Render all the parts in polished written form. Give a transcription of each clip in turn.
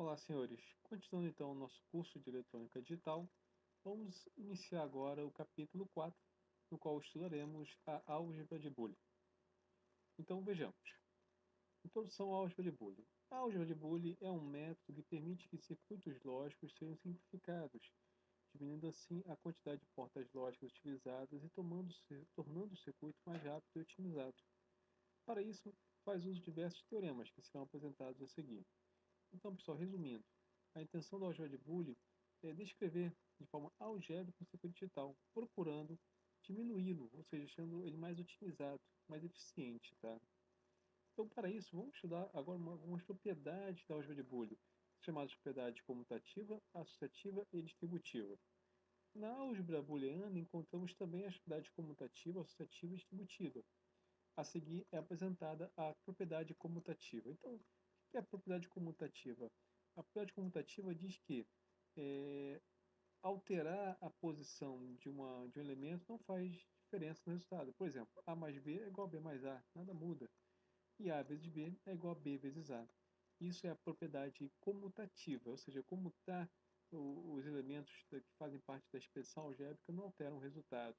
Olá, senhores. Continuando então o nosso curso de eletrônica digital, vamos iniciar agora o capítulo 4, no qual estudaremos a álgebra de Boolean. Então vejamos. Introdução à álgebra de Boolean. A álgebra de Boolean é um método que permite que circuitos lógicos sejam simplificados, diminuindo assim a quantidade de portas lógicas utilizadas e tornando o circuito mais rápido e otimizado. Para isso, faz uso de diversos teoremas que serão apresentados a seguir. Então, pessoal, resumindo, a intenção da álgebra de Boolean é descrever de forma algébrica o circuito digital, procurando diminuí-lo, ou seja, deixando ele mais otimizado, mais eficiente, tá? Então, para isso, vamos estudar agora algumas propriedades da álgebra de Boolean, chamadas propriedades comutativa, associativa e distributiva. Na álgebra booleana, encontramos também as propriedades comutativa, associativa e distributiva. A seguir é apresentada a propriedade comutativa. Então, o que é a propriedade comutativa? A propriedade comutativa diz que alterar a posição de um elemento não faz diferença no resultado. Por exemplo, A mais B é igual a B mais A, nada muda. E A vezes B é igual a B vezes A. Isso é a propriedade comutativa, ou seja, comutar os elementos que fazem parte da expressão algébrica não alteram o resultado.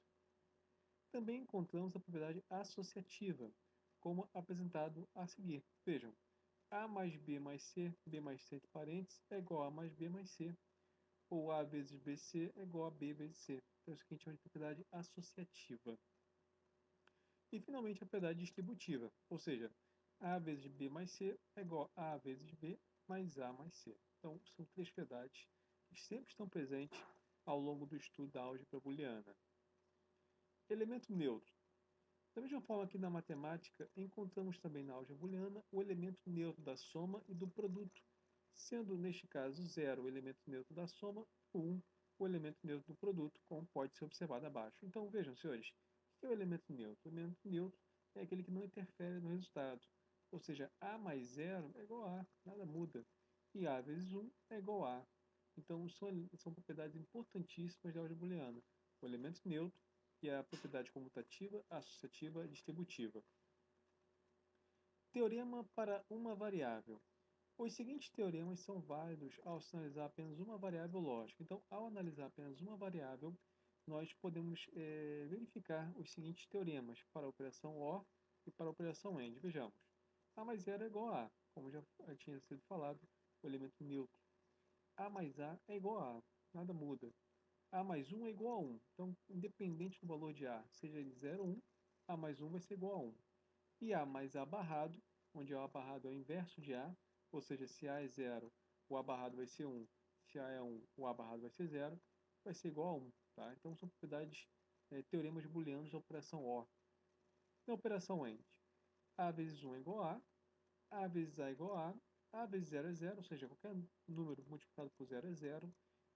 Também encontramos a propriedade associativa, como apresentado a seguir. Vejam, A mais B mais C entre parênteses, é igual a mais B mais C, ou A vezes BC é igual a B vezes C. Então, isso aqui a gente chama de propriedade associativa. E, finalmente, a propriedade distributiva, ou seja, A vezes B mais C é igual a vezes B mais A mais C. Então, são três propriedades que sempre estão presentes ao longo do estudo da álgebra booleana. Elemento neutro. Da mesma forma que na matemática, encontramos também na álgebra booleana o elemento neutro da soma e do produto, sendo neste caso 0 o elemento neutro da soma e 1 o elemento neutro do produto, como pode ser observado abaixo. Então vejam, senhores, o que é o elemento neutro? O elemento neutro é aquele que não interfere no resultado, ou seja, A mais 0 é igual a, nada muda, e A vezes 1 é igual a. Então são propriedades importantíssimas da álgebra booleana. O elemento neutro e a propriedade comutativa, associativa e distributiva. Teorema para uma variável. Os seguintes teoremas são válidos ao se analisar apenas uma variável lógica. Então, ao analisar apenas uma variável, nós podemos verificar os seguintes teoremas para a operação OR e para a operação AND. Vejamos. A mais zero é igual a A, como já tinha sido falado, o elemento neutro. A mais A é igual a A, nada muda. A mais 1 é igual a 1. Então, independente do valor de A, seja ele 0 ou 1, A mais 1 vai ser igual a 1. E A mais A barrado, onde A barrado é o inverso de A, ou seja, se A é 0, o A barrado vai ser 1. Se A é 1, o A barrado vai ser 0, vai ser igual a 1. Tá? Então, são propriedades, teoremas booleanos da operação OR. Na operação AND, A vezes 1 é igual A vezes A é igual A vezes 0 é 0, ou seja, qualquer número multiplicado por 0 é 0,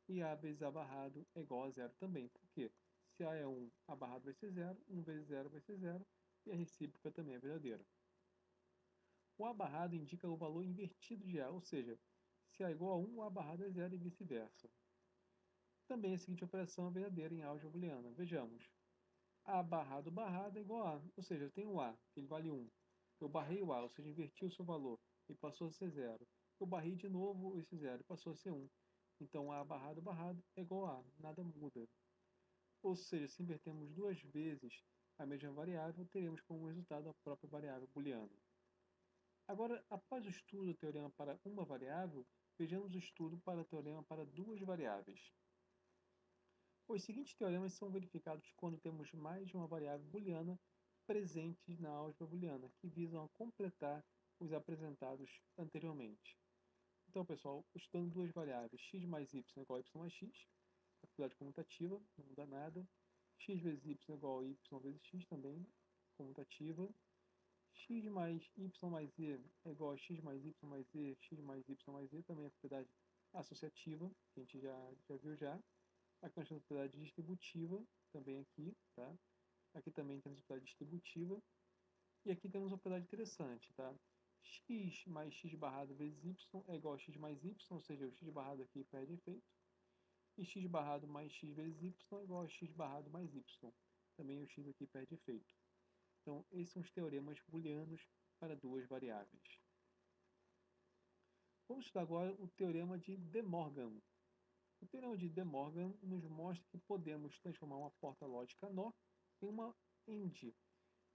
e A vezes A barrado é igual a 0 também. Por quê? Se A é 1, A barrado vai ser 0, 1 vezes 0 vai ser 0, e a recíproca também é verdadeira. O A barrado indica o valor invertido de A, ou seja, se A é igual a 1, o A barrado é 0 e vice-versa. Também a seguinte operação é verdadeira em álgebra booleana. Vejamos. A barrado barrado é igual a, ou seja, eu tenho o A, que ele vale 1. Eu barrei o A, ou seja, inverti o seu valor, e passou a ser 0. Eu barrei de novo esse 0 e passou a ser 1. Então, A barrado barrado é igual a, nada muda. Ou seja, se invertermos duas vezes a mesma variável, teremos como resultado a própria variável booleana. Agora, após o estudo do teorema para uma variável, vejamos o estudo para o teorema para duas variáveis. Os seguintes teoremas são verificados quando temos mais de uma variável booleana presentes na álgebra booleana, que visam a completar os apresentados anteriormente. Então, pessoal, estudando duas variáveis, x mais y igual a y mais x, atividade comutativa, não muda nada. X vezes y igual a y vezes x também, comutativa. X mais y mais z é igual a x mais y mais z, x mais y mais z, também é propriedade associativa, que a gente já viu já. Aqui nós temos a propriedade distributiva, também aqui, tá? Aqui também temos a propriedade distributiva. E aqui temos uma propriedade interessante, tá? X mais x barrado vezes y é igual a x mais y, ou seja, o x barrado aqui perde efeito. E x barrado mais x vezes y é igual a x barrado mais y. Também o x aqui perde efeito. Então, esses são os teoremas booleanos para duas variáveis. Vamos estudar agora o Teorema de De Morgan. O Teorema de De Morgan nos mostra que podemos transformar uma porta lógica NOR em uma AND,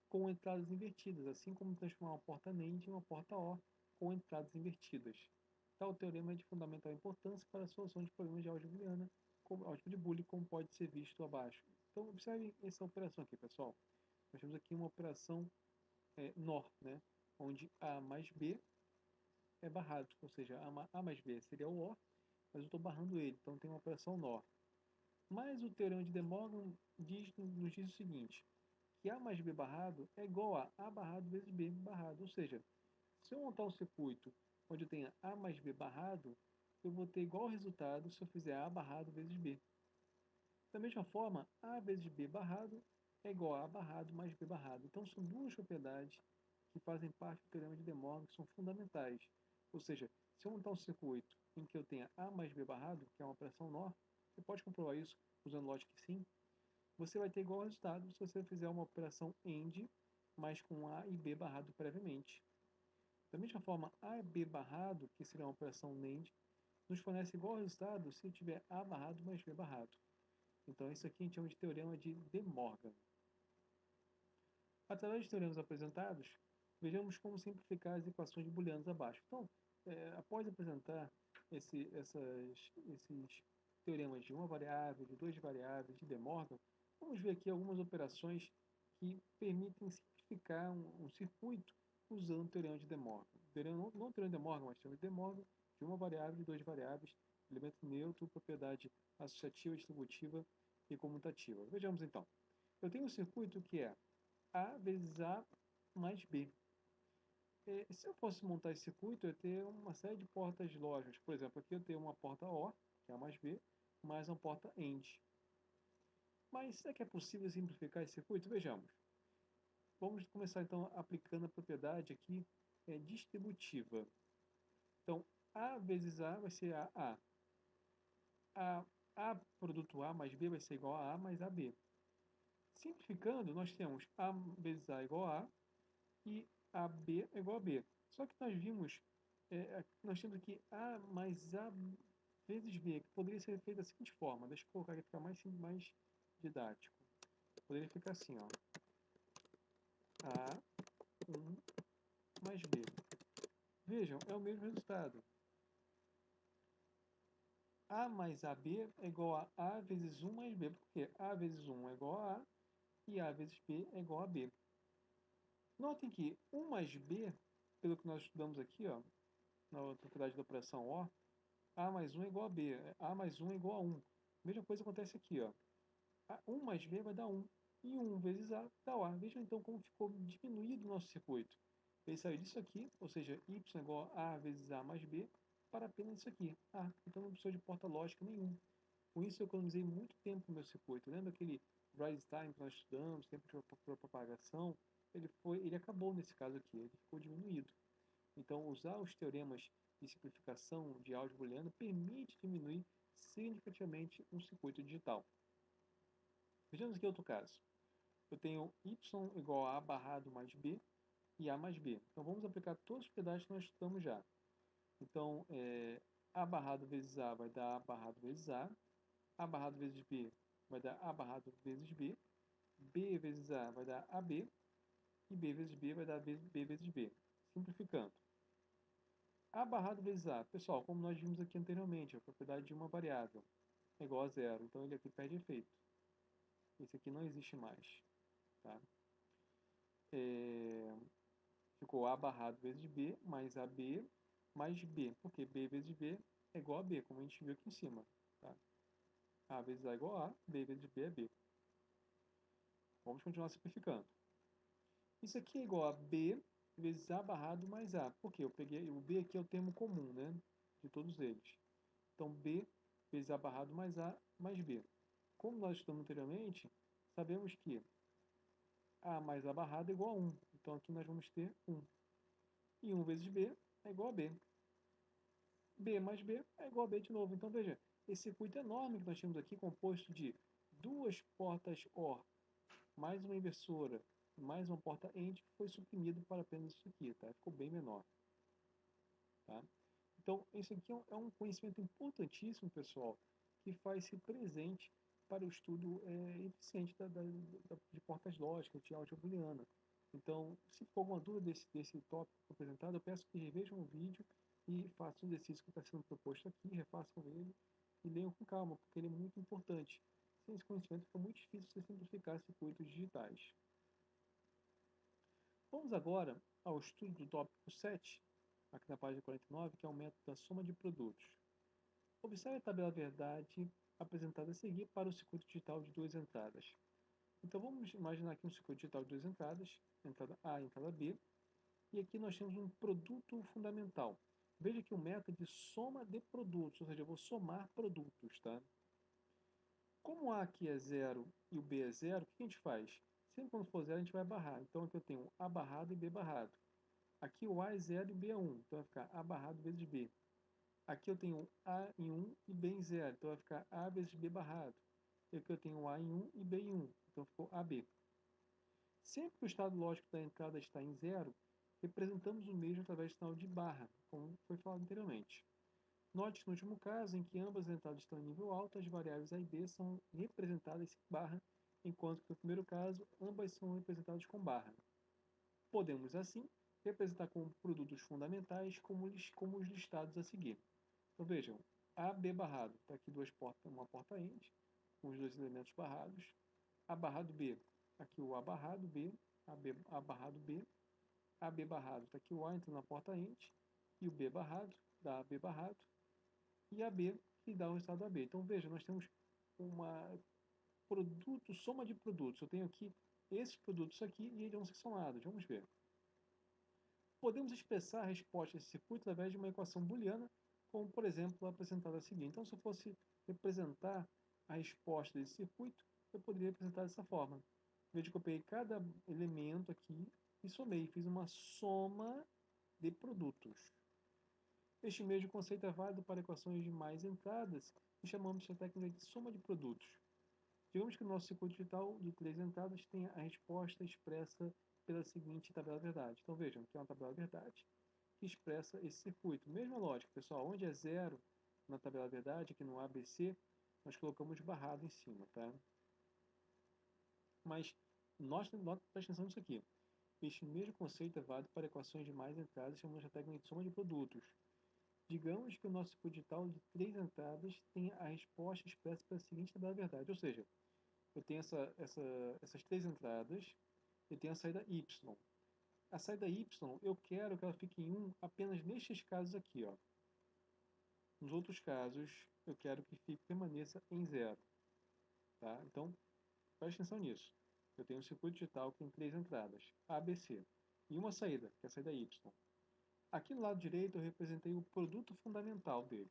com entradas invertidas, assim como transformar uma porta NAND em uma porta OR com entradas invertidas. Tal teorema é de fundamental importância para a solução de problemas de álgebra booleana, como álgebra de Boole, como pode ser visto abaixo. Então, observe essa operação aqui, pessoal. Nós temos aqui uma operação NOR, né, onde A mais B é barrado, ou seja, A mais B seria o OR, mas eu estou barrando ele, então tem uma operação NOR. Mas o teorema de De Morgan nos diz o seguinte, que A mais B barrado é igual a A barrado vezes B barrado, ou seja, se eu montar um circuito onde eu tenha A mais B barrado, eu vou ter igual resultado se eu fizer A barrado vezes B. Da mesma forma, A vezes B barrado é igual a A barrado mais B barrado. Então são duas propriedades que fazem parte do teorema de De Morgan, que são fundamentais. Ou seja, se eu montar um circuito em que eu tenha A mais B barrado, que é uma operação NOR, você pode comprovar isso usando lógica sim, você vai ter igual resultado se você fizer uma operação AND, mas com A e B barrado previamente. Da mesma forma, A e B barrado, que seria uma operação NAND, nos fornece igual resultado se tiver A barrado mais B barrado. Então isso aqui a gente chama de teorema de De Morgan. Através dos teoremas apresentados, vejamos como simplificar as equações booleanas abaixo. Então, após apresentar esses teoremas de uma variável, de duas variáveis, de De Morgan, vamos ver aqui algumas operações que permitem simplificar um circuito usando o teorema de De Morgan. Não o teorema de De Morgan, mas o teorema de De Morgan de uma variável, de duas variáveis, elemento neutro, propriedade associativa, distributiva e comutativa. Vejamos então. Eu tenho um circuito que é A vezes A mais B. Se eu fosse montar esse circuito, eu ia ter uma série de portas lógicas. Por exemplo, aqui eu tenho uma porta OR, que é A mais B, mais uma porta AND. Mas será que é possível simplificar esse circuito? Vejamos. Vamos começar então aplicando a propriedade aqui distributiva. Então, A vezes A vai ser A. A produto A mais B vai ser igual a A mais AB. Simplificando, nós temos A vezes A igual a e AB é igual a B. Só que nós vimos, nós temos aqui A mais A vezes B, que poderia ser feito da seguinte forma. Deixa eu colocar aqui para ficar mais didático. Poderia ficar assim, ó. A1 mais B. Vejam, é o mesmo resultado. A mais AB é igual a A vezes 1 mais B. Por quê? A vezes 1 é igual a A e A vezes B é igual a B. Notem que 1 mais B, pelo que nós estudamos aqui, ó, na propriedade da operação OR, A mais 1 é igual a B. A mais 1 é igual a 1. A mesma coisa acontece aqui, ó. 1 mais B vai dar 1. E 1 vezes A dá A. Vejam então como ficou diminuído o nosso circuito. Ele saiu disso aqui, ou seja, y é igual a vezes A mais B, para apenas isso aqui, A. Então não precisa de porta lógica nenhuma. Com isso eu economizei muito tempo no meu circuito. Lembra aquele rise time que nós estudamos, tempo de propagação? Ele acabou nesse caso aqui, ele ficou diminuído. Então, usar os teoremas de simplificação de álgebra booleana permite diminuir significativamente um circuito digital. Vejamos aqui outro caso. Eu tenho y igual a barrado mais b e a mais b. Então, vamos aplicar todos os pedaços que nós estudamos já. Então, a barrado vezes a vai dar a barrado vezes a barrado vezes b vai dar a barrado vezes b vezes a vai dar ab, e b vezes b vai dar b vezes b. Simplificando. A barrado vezes A, pessoal, como nós vimos aqui anteriormente, a propriedade de uma variável é igual a zero, então ele aqui perde efeito. Esse aqui não existe mais. Tá? Ficou A barrado vezes B mais AB mais B, porque B vezes B é igual a B, como a gente viu aqui em cima. Tá? A vezes A é igual a A, B vezes B é B. Vamos continuar simplificando. Isso aqui é igual a B vezes A barrado mais A. Por quê? Eu peguei, o B aqui é o termo comum, né? De todos eles. Então, B vezes A barrado mais A mais B. Como nós estudamos anteriormente, sabemos que A mais A barrado é igual a 1. Então, aqui nós vamos ter 1. E 1 vezes B é igual a B. B mais B é igual a B de novo. Então, veja, esse circuito enorme que nós temos aqui, composto de duas portas OR, mais uma inversora, mais uma porta AND, foi suprimido para apenas isso aqui, tá? Ficou bem menor. Tá? Então, isso aqui é um conhecimento importantíssimo, pessoal, que faz-se presente para o estudo eficiente de portas lógicas, de álgebra booleana. Então, se for alguma dúvida desse tópico apresentado, eu peço que revejam o vídeo e façam o exercício que está sendo proposto aqui, refaçam ele e leiam com calma, porque ele é muito importante. Sem esse conhecimento fica muito difícil você simplificar circuitos digitais. Vamos agora ao estudo do tópico 7, aqui na página 49, que é o método da soma de produtos. Observe a tabela verdade apresentada a seguir para o circuito digital de duas entradas. Então vamos imaginar aqui um circuito digital de duas entradas, entrada A e entrada B, e aqui nós temos um produto fundamental. Veja que o método de soma de produtos, ou seja, eu vou somar produtos, tá? Como o A aqui é zero e o B é zero, o que a gente faz? Sempre quando for zero a gente vai barrar. Então aqui eu tenho A barrado e B barrado. Aqui o A é zero e B é 1, então vai ficar A barrado vezes B. Aqui eu tenho A em 1 e B em 0, então vai ficar A vezes B barrado. E aqui eu tenho A em 1 e B em 1, então ficou AB. Sempre que o estado lógico da entrada está em 0, representamos o mesmo através do sinal de barra, como foi falado anteriormente. Note que no último caso, em que ambas as entradas estão em nível alto, as variáveis A e B são representadas sem barra, enquanto que no primeiro caso, ambas são representadas com barra. Podemos, assim, representar como produtos fundamentais como os listados a seguir. Então vejam, AB barrado, está aqui uma porta end, com os dois elementos barrados. A barrado B, aqui o A barrado B, A barrado B. AB barrado, está aqui o A entrando na porta end, e o B barrado, dá AB barrado, e AB, que dá o resultado AB. Então veja, nós temos uma soma de produtos. Eu tenho aqui esses produtos aqui e eles vão ser somados. Vamos ver. Podemos expressar a resposta desse circuito através de uma equação booleana, como por exemplo apresentada a seguir. Então, se eu fosse representar a resposta desse circuito, eu poderia representar dessa forma. Veja que eu peguei cada elemento aqui e somei, fiz uma soma de produtos. Este mesmo conceito é válido para equações de mais entradas e chamamos essa técnica de soma de produtos. Digamos que o nosso circuito digital de 3 entradas tenha a resposta expressa pela seguinte tabela verdade. Então vejam que é uma tabela verdade que expressa esse circuito. Mesma lógica, pessoal, onde é zero na tabela verdade, aqui no ABC, nós colocamos barrado em cima, tá? Mas presta atenção nisso aqui. Este mesmo conceito é válido para equações de mais entradas, chamamos a técnica de soma de produtos. Digamos que o nosso circuito digital de 3 entradas tenha a resposta expressa pela seguinte tabela verdade, ou seja, eu tenho essas 3 entradas, eu tenho a saída Y. A saída Y, eu quero que ela fique em 1 apenas nestes casos aqui, ó. Nos outros casos, eu quero que permaneça em 0. Tá? Então, preste atenção nisso. Eu tenho um circuito digital que tem 3 entradas, A, B, C, e uma saída, que é a saída Y. Aqui no lado direito eu representei o produto fundamental dele,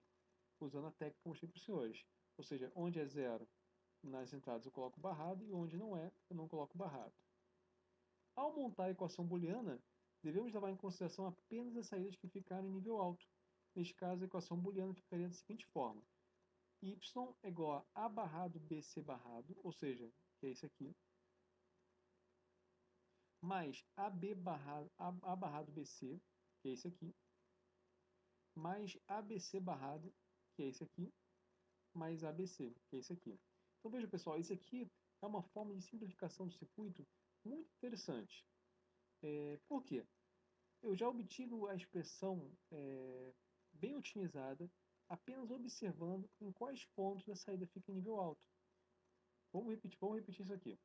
usando a técnica que eu mostrei para os senhores. Ou seja, onde é 0 nas entradas eu coloco barrado e onde não é, eu não coloco barrado. Ao montar a equação booleana, devemos levar em consideração apenas as saídas que ficaram em nível alto. Neste caso, a equação booleana ficaria da seguinte forma: y é igual a barrado bc barrado, ou seja, que é isso aqui, mais a barrado bc, que é isso aqui, mais abc barrado, que é isso aqui, mais ABC, que é isso aqui. Então veja, pessoal, isso aqui é uma forma de simplificação do circuito muito interessante. Por quê? Eu já obtive a expressão bem otimizada apenas observando em quais pontos a saída fica em nível alto. Vamos repetir isso aqui.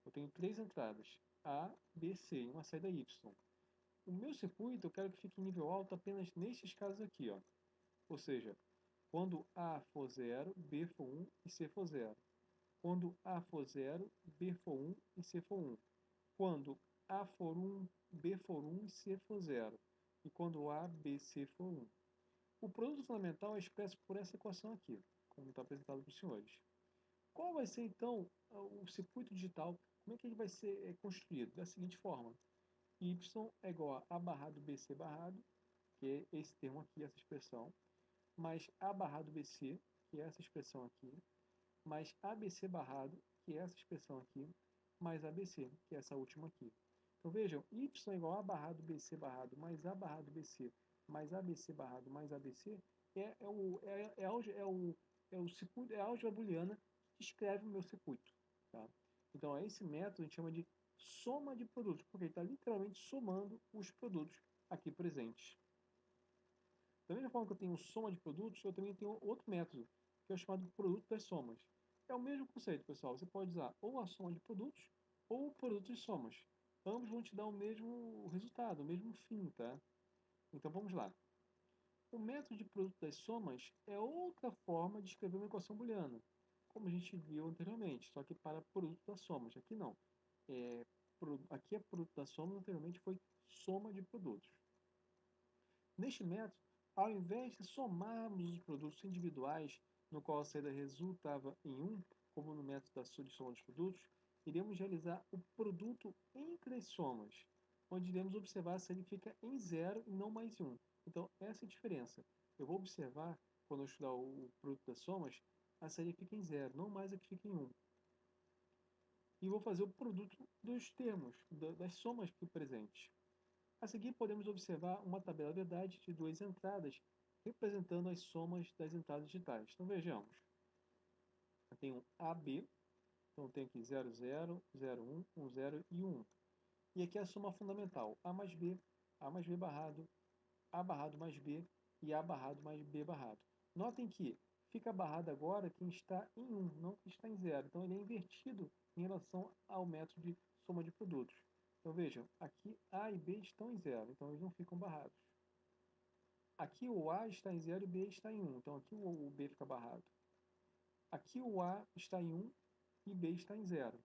Eu tenho 3 entradas, A, B, C, e uma saída Y. O meu circuito eu quero que fique em nível alto apenas nestes casos aqui, ó. Ou seja, quando A for 0, B for 1 e C for 0. Quando A for 0, B for 1 e C for 1. Quando A for 1, B for 1 e C for 0. E quando A, B, C for 1. O produto fundamental é expresso por essa equação aqui, como está apresentado para os senhores. Qual vai ser, então, o circuito digital? Como é que ele vai ser construído? Da seguinte forma: y é igual a barrado BC barrado, que é esse termo aqui, essa expressão, mais A barrado BC, que é essa expressão aqui, mais ABC barrado, que é essa expressão aqui, mais ABC, que é essa última aqui. Então vejam, y é igual a barrado BC barrado mais A barrado BC mais ABC barrado mais ABC é o circuito, é a álgebra booleana que descreve o meu circuito. Tá? Então, esse método a gente chama de soma de produtos, porque ele está literalmente somando os produtos aqui presentes. Da mesma forma que eu tenho soma de produtos, eu também tenho outro método, que é o chamado produto das somas. É o mesmo conceito, pessoal. Você pode usar ou a soma de produtos ou o produto de somas. Ambos vão te dar o mesmo resultado, o mesmo fim, tá? Então vamos lá. O método de produto das somas é outra forma de escrever uma equação booleana, como a gente viu anteriormente, só que para produto das somas. Aqui não. Aqui é produto das somas, anteriormente foi soma de produtos. Neste método, ao invés de somarmos os produtos individuais, no qual a saída resultava em 1, como no método da soma dos produtos, iremos realizar o produto entre as somas, onde iremos observar se ele fica em 0 e não mais 1. Então, essa é a diferença. Eu vou observar, quando eu estudar o produto das somas, a saída fica em 0, não mais a que fica em 1. E vou fazer o produto dos termos, das somas aqui presentes. A seguir, podemos observar uma tabela verdade de duas entradas, representando as somas das entradas digitais. Então, vejamos. Eu tenho AB, então eu tenho aqui 00, 01, 10 e 1. E aqui é a soma fundamental, A mais B barrado, A barrado mais B e A barrado mais B barrado. Notem que fica barrado agora quem está em 1, não quem está em 0. Então, ele é invertido em relação ao método de soma de produtos. Então vejam, aqui A e B estão em 0, então eles não ficam barrados. Aqui o A está em 0 e B está em 1, então aqui o B fica barrado. Aqui o A está em 1 e B está em 0.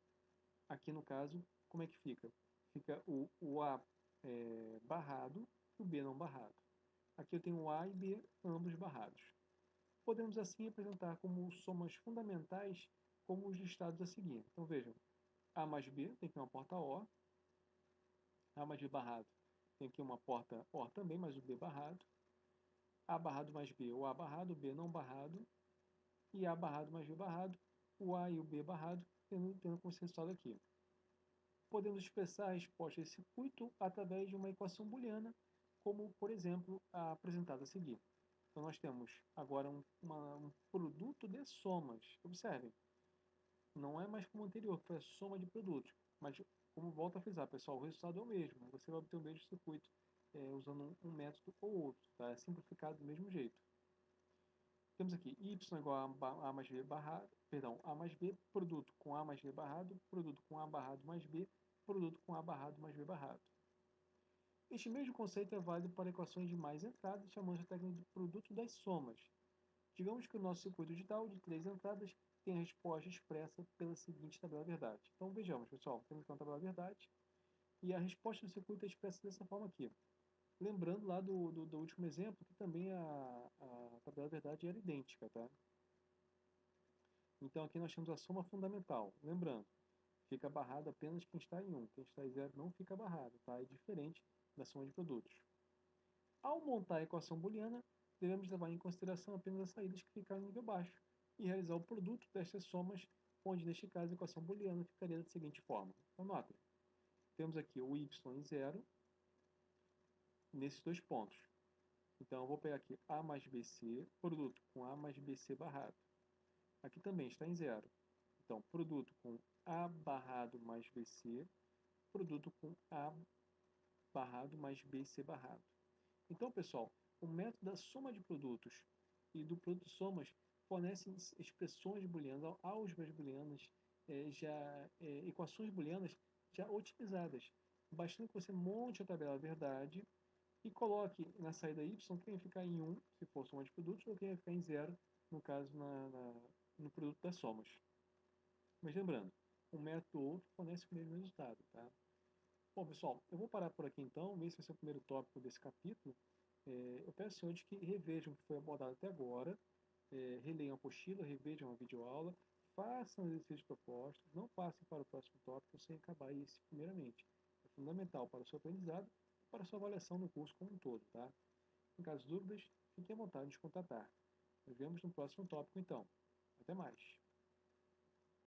Aqui no caso, como é que fica? Fica o A barrado e o B não barrado. Aqui eu tenho A e B, ambos barrados. Podemos assim representar como somas fundamentais como os listados a seguir. Então vejam, A mais B tem aqui uma porta OR, A mais B barrado tem aqui uma porta OR também, mas o B barrado. A barrado mais B, o A barrado, o B não barrado. E A barrado mais B barrado, o A e o B barrado, tendo como resultado aqui. Podemos expressar a resposta desse circuito através de uma equação booleana, como, por exemplo, a apresentada a seguir. Então, nós temos agora um produto de somas. Observem, não é mais como o anterior, que foi a soma de produtos. Mas, como volto a frisar, pessoal, o resultado é o mesmo. Você vai obter o mesmo circuito usando um método ou outro. Tá? É simplificado do mesmo jeito. Temos aqui y igual a mais b barrado, perdão, a mais b, produto com a mais b barrado, produto com a barrado mais b, produto com a barrado mais b barrado. Este mesmo conceito é válido para equações de mais entradas, chamamos de técnica de produto das somas. Digamos que o nosso circuito digital de 3 entradas tem a resposta expressa pela seguinte tabela verdade. Então vejamos, pessoal, temos aqui uma tabela verdade e a resposta do circuito é expressa dessa forma aqui. Lembrando lá do último exemplo que também a tabela verdade era idêntica, tá? Então aqui nós temos a soma fundamental. Lembrando, fica barrado apenas quem está em 1. Quem está em 0 não fica barrado, tá? É diferente da soma de produtos. Ao montar a equação booleana, devemos levar em consideração apenas as saídas que ficaram no nível baixo e realizar o produto destas somas, onde neste caso a equação booleana ficaria da seguinte forma. Então notem, temos aqui o y em 0 nesses dois pontos. Então eu vou pegar aqui A mais BC, produto com A mais BC barrado. Aqui também está em 0. Então, produto com A barrado mais BC, produto com A barrado mais BC barrado. Então, pessoal, o método da soma de produtos e do produto de somas fornecem expressões booleanas, álgebras booleanas, equações booleanas já otimizadas. Bastando que você monte a tabela verdade e coloque na saída y quem vai ficar em 1, se for soma de produtos, ou quem vai ficar em 0, no caso no produto das somas. Mas lembrando, um método ou outro fornece o mesmo resultado, tá? Bom, pessoal, eu vou parar por aqui então. Esse vai ser o primeiro tópico desse capítulo. Eu peço aos senhores que revejam o que foi abordado até agora, releiam a apostila, revejam a videoaula, façam os exercícios propostos, não passem para o próximo tópico sem acabar esse primeiramente. É fundamental para o seu aprendizado e para a sua avaliação no curso como um todo, tá? Em caso de dúvidas, fiquem à vontade de nos contatar. Nos vemos no próximo tópico então. Até mais!